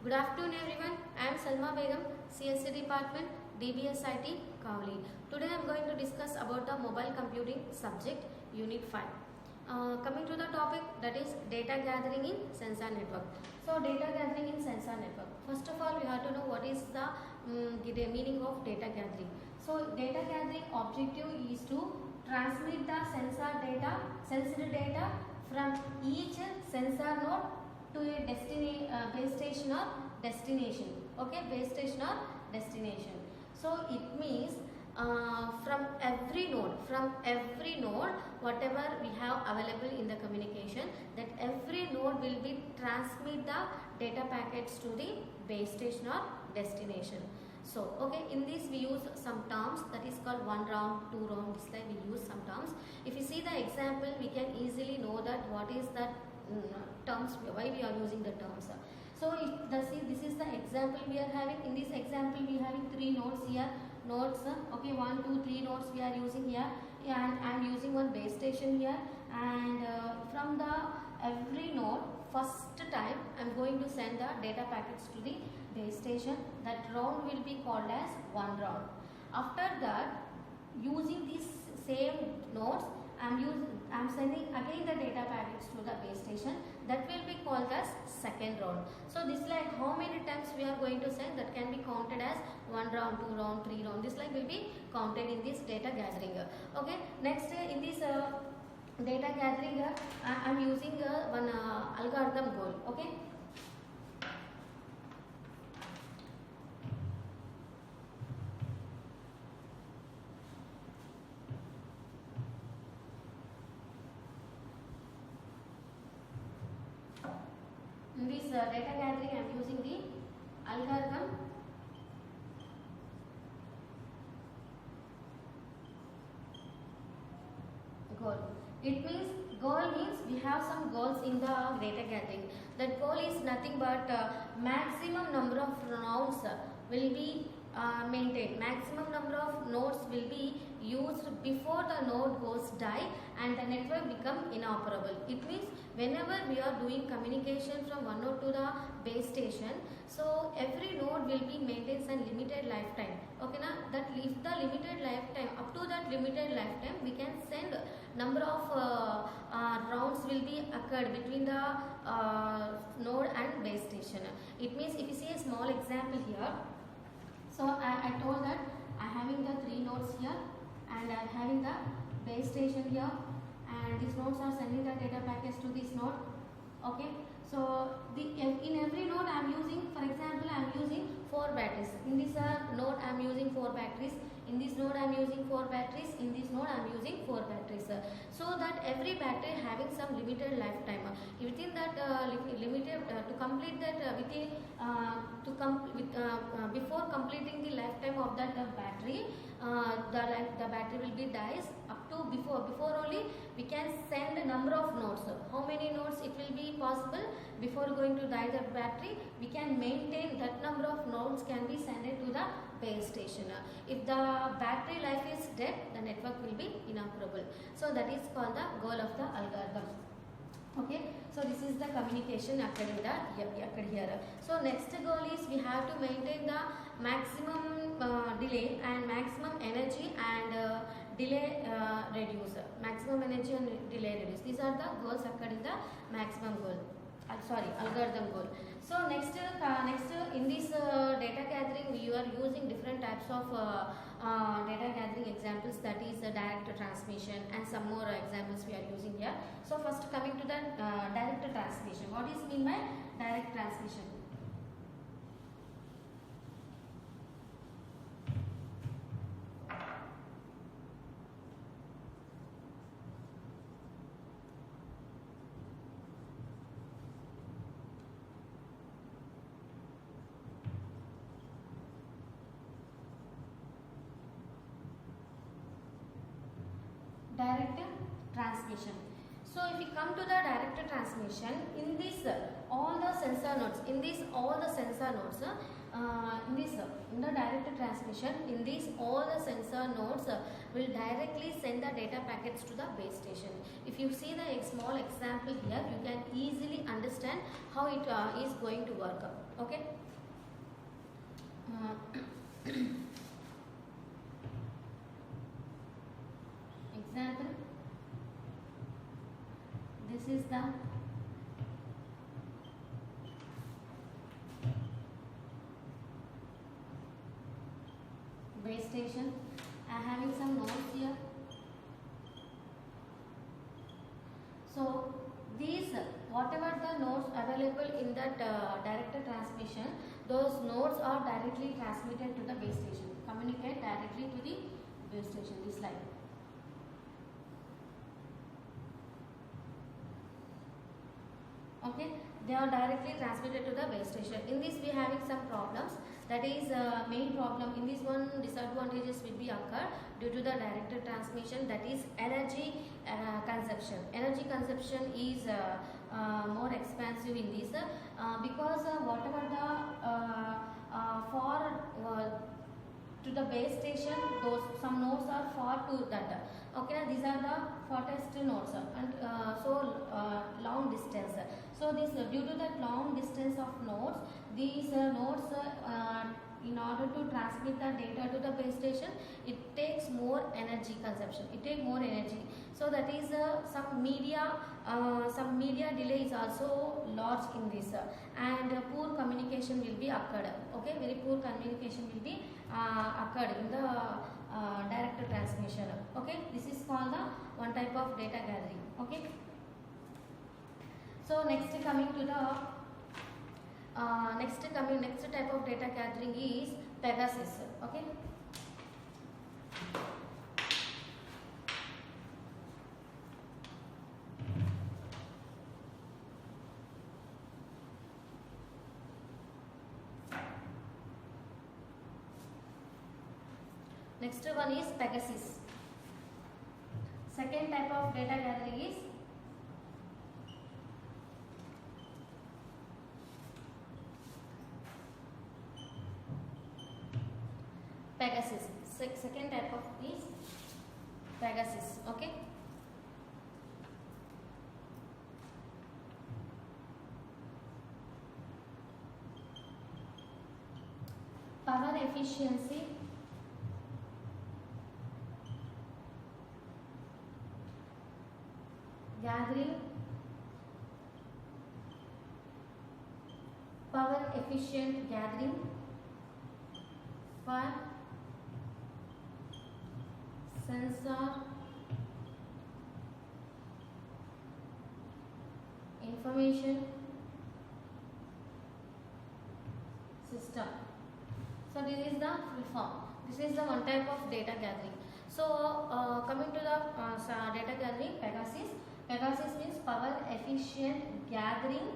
Good afternoon everyone. I am Salma Begum, CSC Department, DBS IT, Kavli. Today I am going to discuss about the mobile computing subject, Unit 5. Coming to the topic, that is data gathering in sensor network. So data gathering in sensor network. First of all, we have to know what is the meaning of data gathering. So data gathering objective is to transmit the sensed data from each sensor node to a base station or destination. Okay, base station or destination. So it means from every node, whatever we have available in the communication, that every node will be transmit the data packets to the base station or destination. So okay, in this we use some terms, that is called 1 round, 2 round. This time we use some terms. If you see the example, we can easily know that what is that terms, why we are using the terms. So this is the example we are having. In this example we are having 3 nodes here. Nodes, okay, 1, 2, 3 nodes we are using here, and I am using one base station here, and from the every node, first time I am going to send the data packets to the base station. That round will be called as 1 round. After that, using these same nodes, I am sending again the data packets to the base station. That will be called as second round. So this like how many times we are going to send, that can be counted as 1 round, 2 round, 3 round. This like will be counted in this data gathering. Okay. Next in this data gathering, I am using one algorithm goal. Okay. In this data gathering, I am using the algorithm goal. It means goal means we have some goals in the data gathering. That goal is nothing but maximum number of rounds will be maintained. Maximum number of nodes will be used before the node goes die and the network become inoperable. It means whenever we are doing communication from one node to the base station, so every node will be maintains a limited lifetime. Okay, now that if the limited lifetime, up to that limited lifetime, we can send number of rounds will be occurred between the node and base station. It means if you see a small example here, so I told that I am having the 3 nodes here and I am having the base station here, and these nodes are sending the data packets to this node. Okay, so in every node I am using, for example, I am using 4 batteries. In this node I am using 4 batteries. In this node I am using 4 batteries. In this node I am using 4 batteries. So that every battery having some limited lifetime. Within that limited to complete that before completing the lifetime of that battery, the battery will be dies. Up to before only we can send a number of nodes. How many nodes it will be possible before going to die the battery? We can maintain that number of nodes can be sent to the base station. If the battery life is dead, the network will be inoperable. So that is called the goal of the algorithm. Okay, so this is the communication occurring here. So next goal is we have to maintain the maximum delay and maximum energy and delay reduce. Maximum energy and delay reduce. These are the goals occurred in the maximum goal. Algorithm goal. So next in this data gathering, we are using different types of data gathering examples, that is direct transmission, and some more examples we are using here. So first coming to the direct transmission. What is mean by direct transmission? Direct transmission. So if we come to the direct transmission, in this all the sensor nodes, in these all the sensor nodes, in the direct transmission, in these all the sensor nodes will directly send the data packets to the base station. If you see the small example here, you can easily understand how it is going to work. Okay. Example, this is the base station. I am having some nodes here. So these, whatever the nodes available in that direct transmission, those nodes are directly transmitted to the base station, communicate directly to the base station, this line. Okay, they are directly transmitted to the base station. In this we having some problems. That is main problem. In this one, disadvantages will be occur due to the direct transmission. That is energy consumption. Energy consumption is more expensive in this because whatever the to the base station, those some nodes are far to that. Okay, these are the farthest nodes and long distance. So this due to that long distance of nodes, these nodes in order to transmit the data to the base station, it takes more energy consumption. It takes more energy. So that is some media delay is also large in this and poor communication will be occurred. Okay, very poor communication will be occurred in the direct transmission. Okay, this is called the one type of data gathering. Okay. So next coming to the next type of data gathering is Pegasus. Okay. Next one is Pegasus. Second type of data gathering is Pegasus. Second type of is Pegasus. Okay. Power efficiency, gathering, power efficient gathering for sensor information system. So this is the full form. This is the one type of data gathering. So coming to the data gathering, Pegasus. Pegasus means power efficient gathering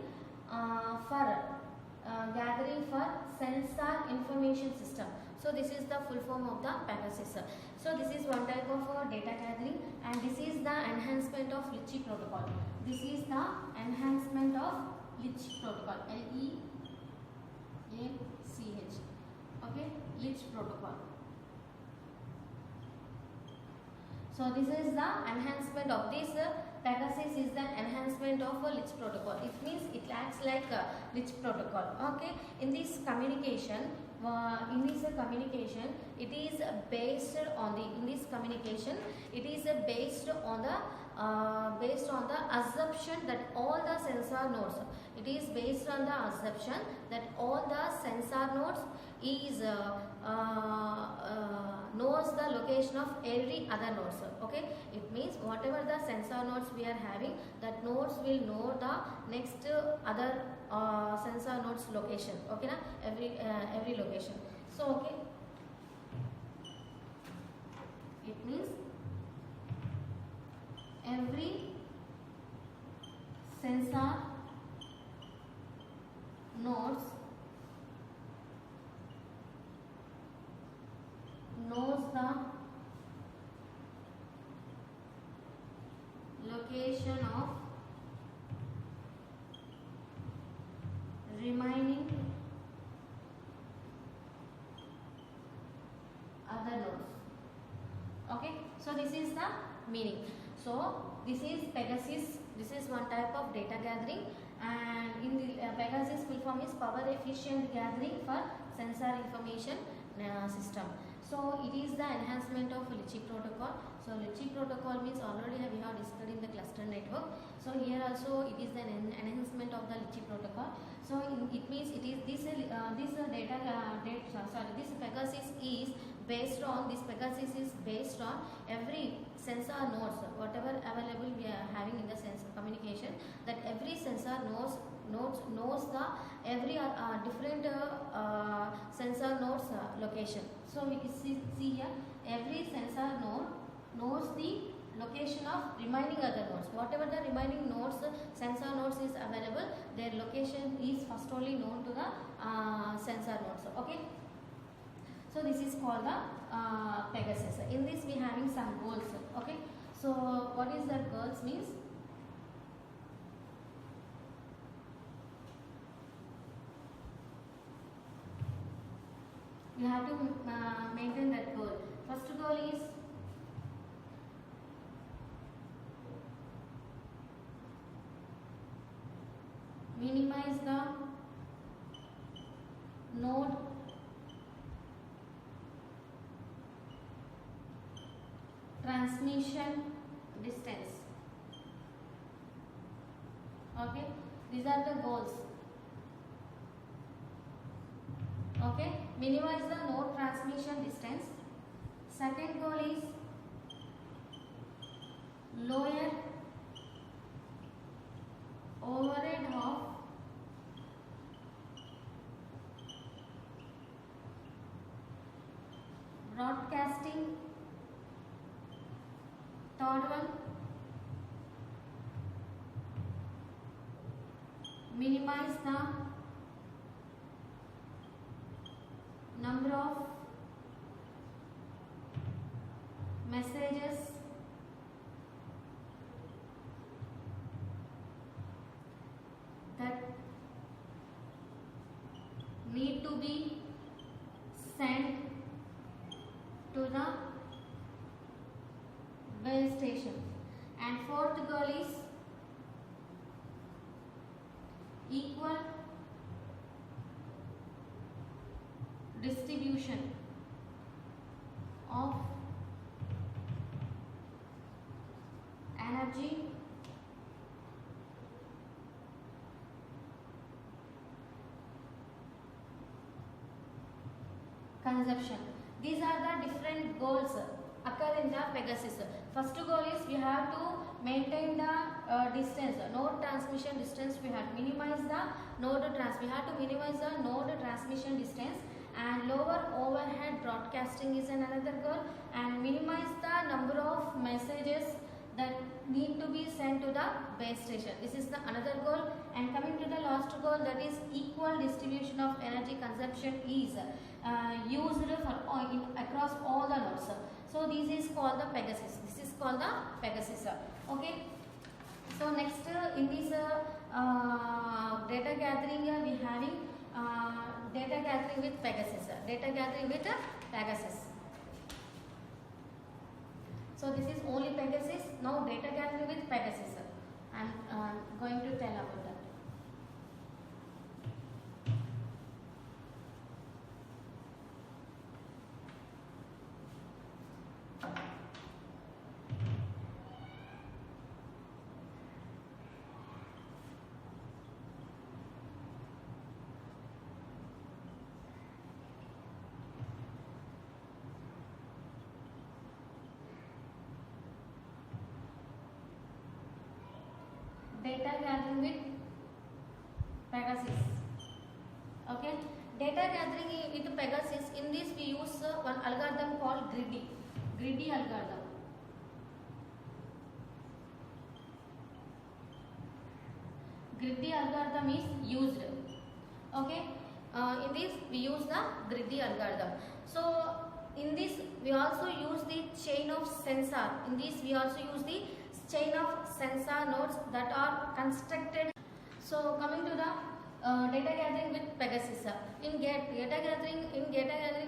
for sensor information system. So this is the full form of the Pegasus. So this is one type of data gathering, and this is the enhancement of LICH protocol. This is the enhancement of LICH protocol. LEACH. Okay, LICH protocol. So this is the enhancement of this Pegasus is the enhancement of a LICH protocol. It means it acts like a LICH protocol. Okay, in this communication, it is based on the assumption that all the sensor nodes. It is based on the assumption that all the sensor nodes is knows the location of every other nodes. Okay, it means whatever the sensor nodes we are having, that nodes will know the next other sensor nodes location. Okay, na? Every location. So okay, it means every sensor nodes knows the location of the meaning. So this is Pegasus. This is one type of data gathering, and in the Pegasus full form is power efficient gathering for sensor information system. So it is the enhancement of Litchi protocol. So Litchi protocol means already we have discussed in the cluster network. So here also it is the enhancement of the Litchi protocol. So it means it is this this Pegasus is based on every sensor nodes, whatever available we are having in the sensor communication, that every sensor knows the every different sensor nodes location. So we see here every sensor node knows the location of remaining other nodes. Whatever the remaining nodes, sensor nodes is available, their location is first only known to the sensor nodes. Okay. So this is called the Pegasus. In this we having some goals. Okay. So what is that goals means? You have to maintain that goal. First goal is minimize the node transmission distance. Okay, these are the goals. Okay, minimize the node transmission distance. Second goal is lower overhead of broadcasting. Third one, minimize the number of messages that need to be sent to the base station. And fourth goal is equal distribution of energy consumption. These are the different goals occur in the Pegasus. First goal is we have to maintain the distance, node transmission distance. We have to minimize the node transmission distance, and lower overhead broadcasting is another goal, and minimize the number of messages that need to be sent to the base station. This is the another goal. And coming to the last goal, that is equal distribution of energy consumption is used for across all the nodes. So this is called the Pegasus. Okay. So next in this data gathering we having data gathering with Pegasus. So this is only Pegasus. Now data gathering with Pegasus. I am going to tell about that. Data gathering with Pegasus. Okay, data gathering with Pegasus. In this we use one algorithm called greedy algorithm. Greedy algorithm is used. Okay, in this we use the greedy algorithm. So in this we also use the chain of sensor. In this we also use the chain of sensor nodes that are constructed. So coming to the data gathering with Pegasus. In data gathering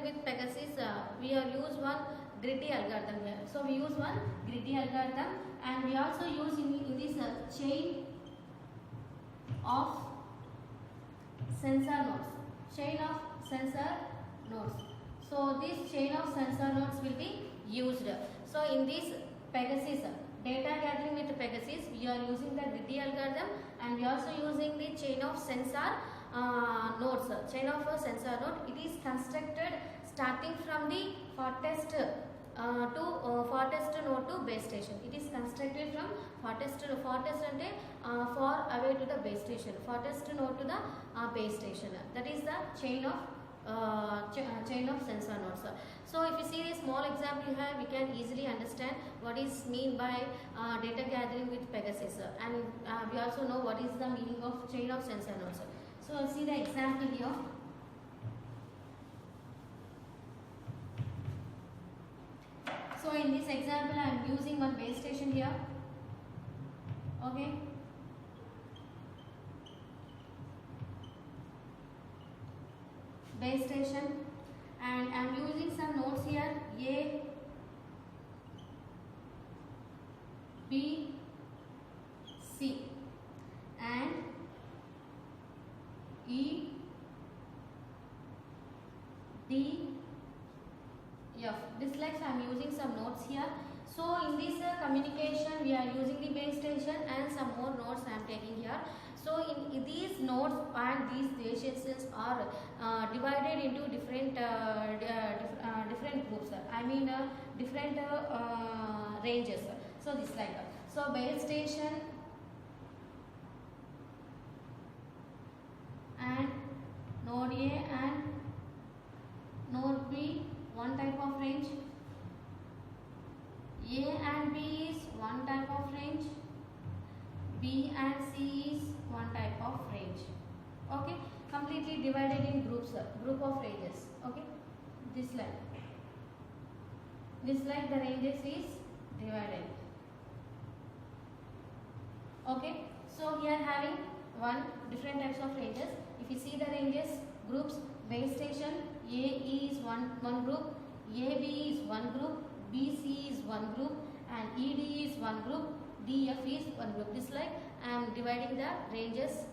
with Pegasus, we have used one greedy algorithm here. So we use one greedy algorithm, and we also use in this chain of sensor nodes. Chain of sensor nodes. So this chain of sensor nodes will be used. So in this Pegasus, data gathering with Pegasus, we are using the greedy algorithm, and we are also using the chain of sensor nodes. Chain of a sensor node, it is constructed starting from the farthest farthest node to base station. It is constructed from farthest ante far away to the base station, farthest node to the base station. That is the chain of sensor nodes. So if you see this small example here, we can easily understand what is mean by data gathering with Pegasus, and we also know what is the meaning of chain of sensor nodes. So see the example here. So in this example, I am using one base station here. Okay. Base station, and I am using some nodes here, A, B, C, and E, D, F. This like I am using some nodes here. So in this communication, we are using the base station and some more nodes I am taking here. So in these nodes and these base stations are divided into different different groups. I mean different ranges. So this like so base station and node A and node B, one type of range. A and B is one type of range. B and C is one type of range. Okay, completely divided in groups, group of ranges. Okay, this like the ranges is divided. Okay, so here having one different types of ranges. If you see the ranges groups, base station A is one group, AB is one group, BC is one group, and ED is one group, DF is one group. This like I am dividing the ranges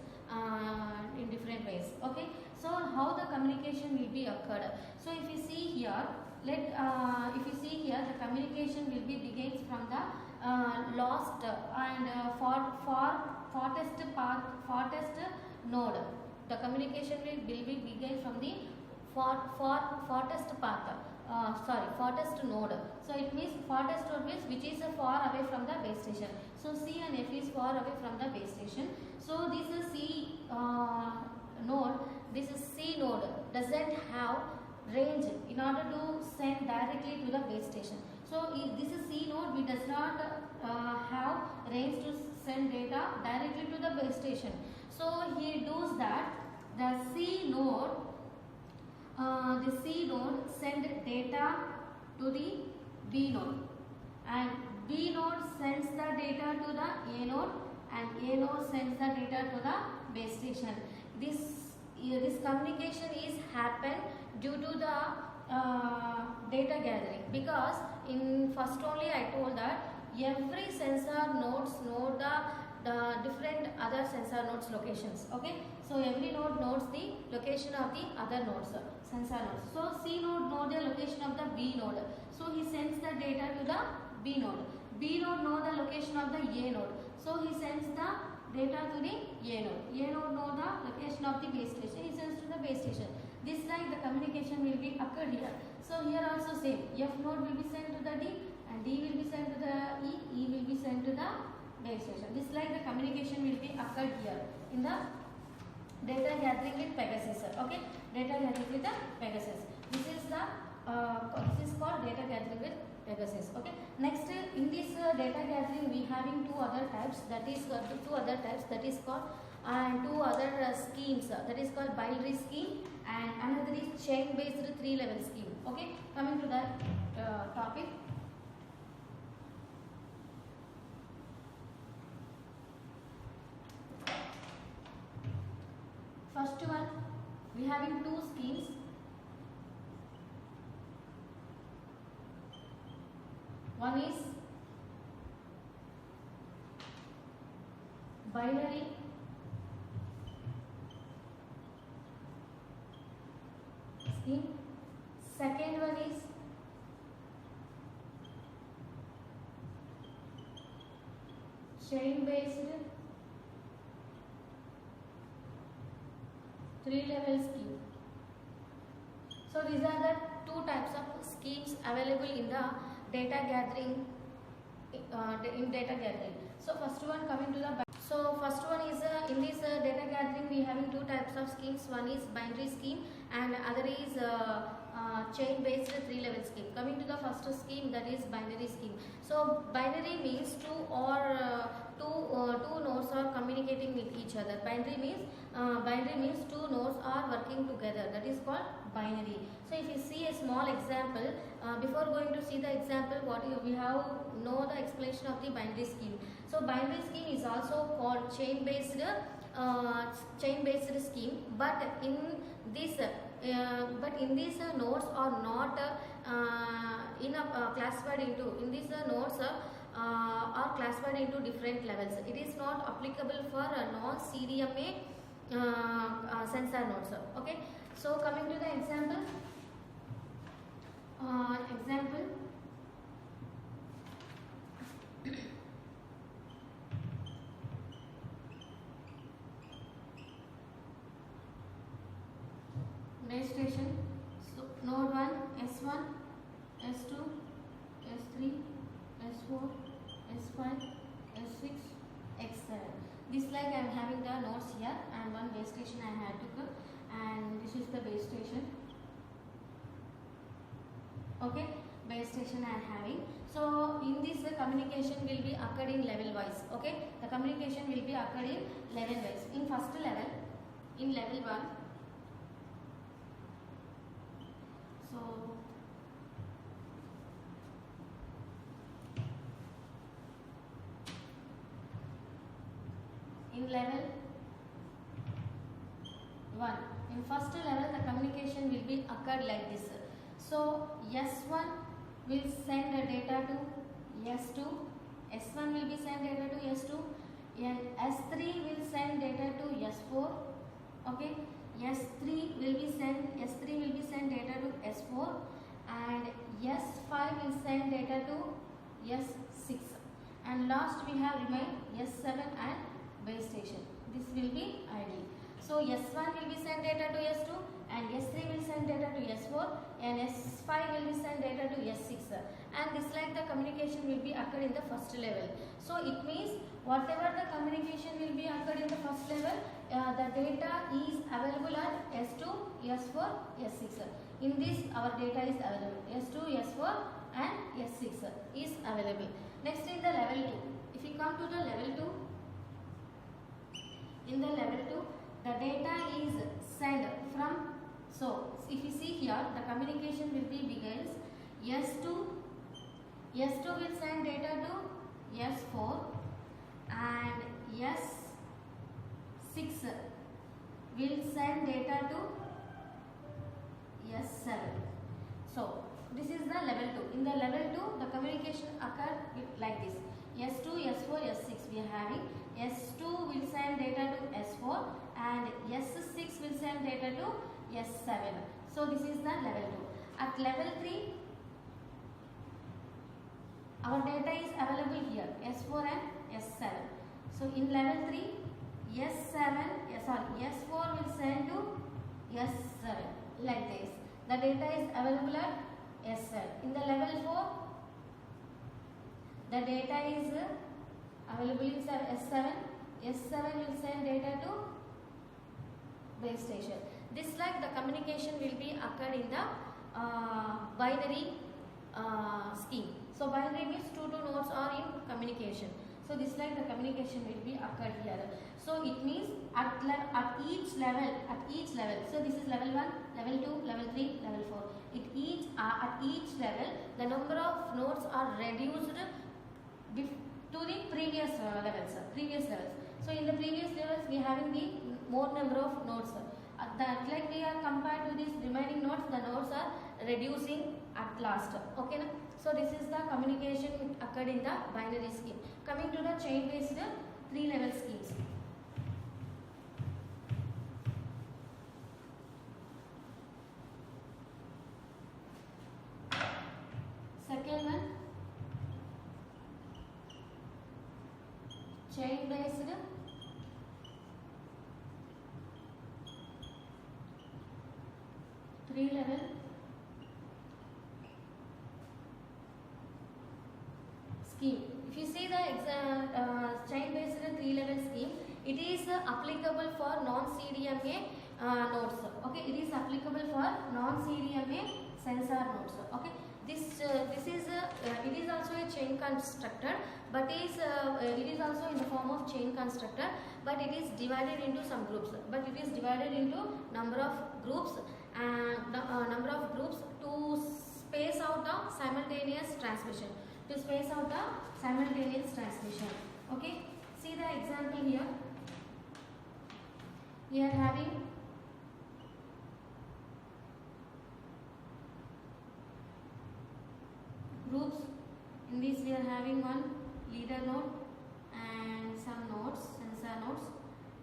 in different ways. Okay, so how the communication will be occurred? So if you see here, the communication will be begins from the last and farthest node. The communication will be begin from the farthest path. Farthest node. So it means farthest node means which is far away from the base station. So C and F is far away from the base station. So this is C node. This is C node doesn't have range in order to send directly to the base station. So if this is C node, we does not have range to send data directly to the base station. So he does that. The C node send data to the B node, and B node sends the data to the A node, and A node sends the data to the base station. This communication is happen due to the data gathering, because in first only I told that every sensor nodes know the different other sensor nodes locations. Okay, so every node knows the location of the other nodes, sensor nodes. So C node knows the location of the B node, so he sends the data to the B node. B node knows the location of the A node, so he sends the data to the A node. A node knows the location of the base station, he sends to the base station. This like the communication will be occurred here. So here also same, F node will be sent to the D, and D will be sent to the E will be sent to the base station. This like the communication will be occurred here in the data gathering with Pegasus. Okay, data gathering with the Pegasus. This is called data gathering with Pegasus. Okay, next in this data gathering we having two other types. That is called two other schemes. That is called binary scheme, and another is chain based 3-level scheme. Okay, coming to that topic. we having two schemes. One is binary scheme. Second one is chain based 3-level scheme. So these are the two types of schemes available in the data gathering. So first one coming to the first one is in this data gathering we having two types of schemes. One is binary scheme and other is chain based 3-level scheme. Coming to the first scheme, that is binary scheme. So binary means two nodes are communicating with each other. Binary means two nodes are working together. That is called binary. So if you see a small example, before going to see the example, we have know the explanation of the binary scheme. So binary scheme is also called chain based scheme, but in this nodes are not classified into. In these nodes are classified into different levels. It is not applicable for non-CDMA sensor nodes. Okay. So coming to the example. Base station. So node 1, S1, S2, S3, S4, S5, S6, X7. This like I am having the nodes here and one base station I had to go, and this is the base station. Okay, base station I am having. So in this the communication will be occurred in level wise. Okay, the communication will be occurred in level wise. In first level, in level 1. So in level 1, in first level the communication will be occurred like this. So S1 will send the data to S2, S1 will be send data to S2, and S3 will send data to S4. Okay, S3 will be send data to S4, and S5 will send data to S6, and last we have remained S7 and base station. This will be ideal. So S1 will be send data to S2, and S3 will send data to S4, and S5 will be send data to S6, and this like the communication will be occurred in the first level. So it means whatever the communication will be occurred in the first level, the data is available at S2, S4, S6. In this our data is available. S2, S4 and S6 is available. Next in the level 2. If you come to the level 2, in the level 2 the data is sent from, so if you see here the communication will be begins S2 will send data to S4, and S6 will send data to S7. So this is the level 2. In the level 2 the communication occur like this. S2, S4, S6 we are having. S2 will send data to S4, and S6 will send data to S7. So this is the level 2. At level 3 our data is available here, S4 and S7. So in level 3 S4 will send to S7 like this. The data is available at S7. In the level 4 the data is available in S7. S7 will send data to base station. This like the communication will be occurred in the binary scheme. So binary means two nodes are in communication. So this like the communication will be occurred here. So it means at each level. So this is level 1, level 2, level 3, level 4. At each level the number of nodes are reduced to the previous levels. So in the previous levels we are having the more number of nodes. that like we are compared to these remaining nodes, the nodes are reducing at last. Okay na? So this is the communication occurred in the binary scheme. Coming to the chain based 3-level schemes. Second one, chain based 3-level scheme. If you see the chain based 3-level scheme, it is applicable for non-CDMA nodes. Okay, it is applicable for non-CDMA sensor nodes. Okay, this is it is also a chain constructor, but it is also in the form of chain constructor, but it is divided into some groups. But it is divided into number of groups and number of groups to space out the simultaneous transmission. To space out the simultaneous transmission. Okay, see the example here. We are having groups. In this we are having one leader node and some nodes, sensor nodes,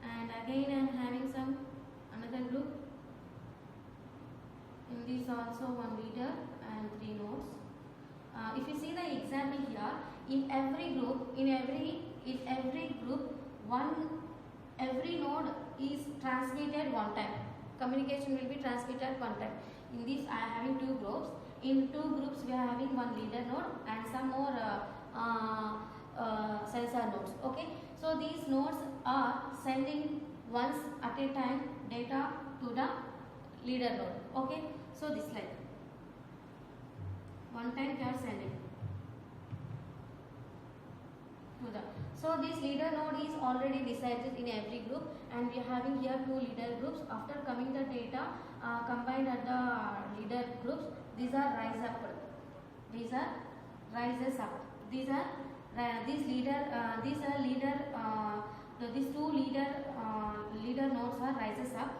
and again I am having some another group. In this also one leader and 3 nodes. If you see the example here, in every group, every node is transmitted one time. Communication will be transmitted one time. In this I am having 2 groups. In 2 groups we are having one leader node and some more sensor nodes. Okay, so these nodes are sending once at a time data to the leader node. Okay, so this like one time they are sending to the. So this leader node is already decided in every group, and we are having here 2 leader groups. After coming the data combined at the leader groups, these are rise up. These are rises up. These are these these 2 leader nodes are rises up.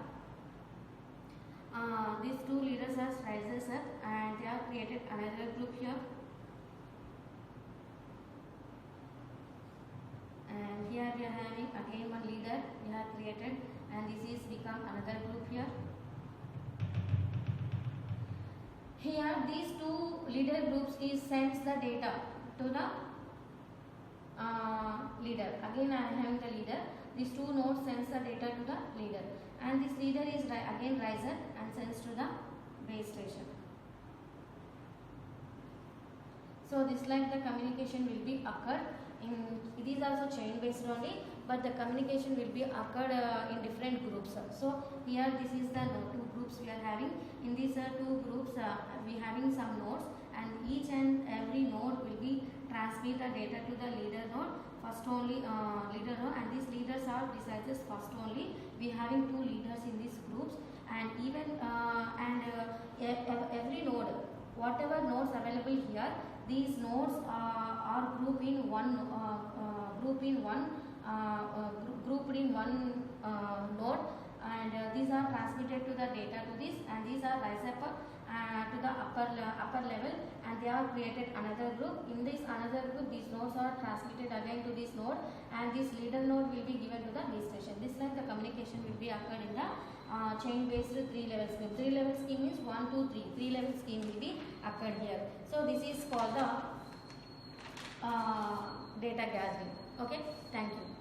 These 2 leaders are rises up, and they are created another group here. And here we are having again one leader we have created, and this is become another group here. Here these 2 leader groups is sends the data to the leader. Again I am having the leader. These 2 nodes sends the data to the leader, and this leader is again riser and sends to the base station. So this like the communication will be occurred. It is also chain based only, but the communication will be occurred in different groups. So here this is the 2 groups we are having. In these 2 groups we having some nodes, and each and every node will be transmit the data to the leader node. First only leader node, and these leaders are decided first only. We having 2 leaders in these groups, and even every node, whatever nodes available here, these nodes are grouped in one grouped in one node, and these are transmitted to the data to this, and these are rise up to the upper level, and they are created another group. In this another group, these nodes are transmitted again to this node, and this leader node will be given to the base station. This like the communication will be occurred in the chain based 3-level scheme. 3-level scheme means 1, 2, 3. 3-level scheme will be occurred here. So this is called the data gathering. Okay, thank you.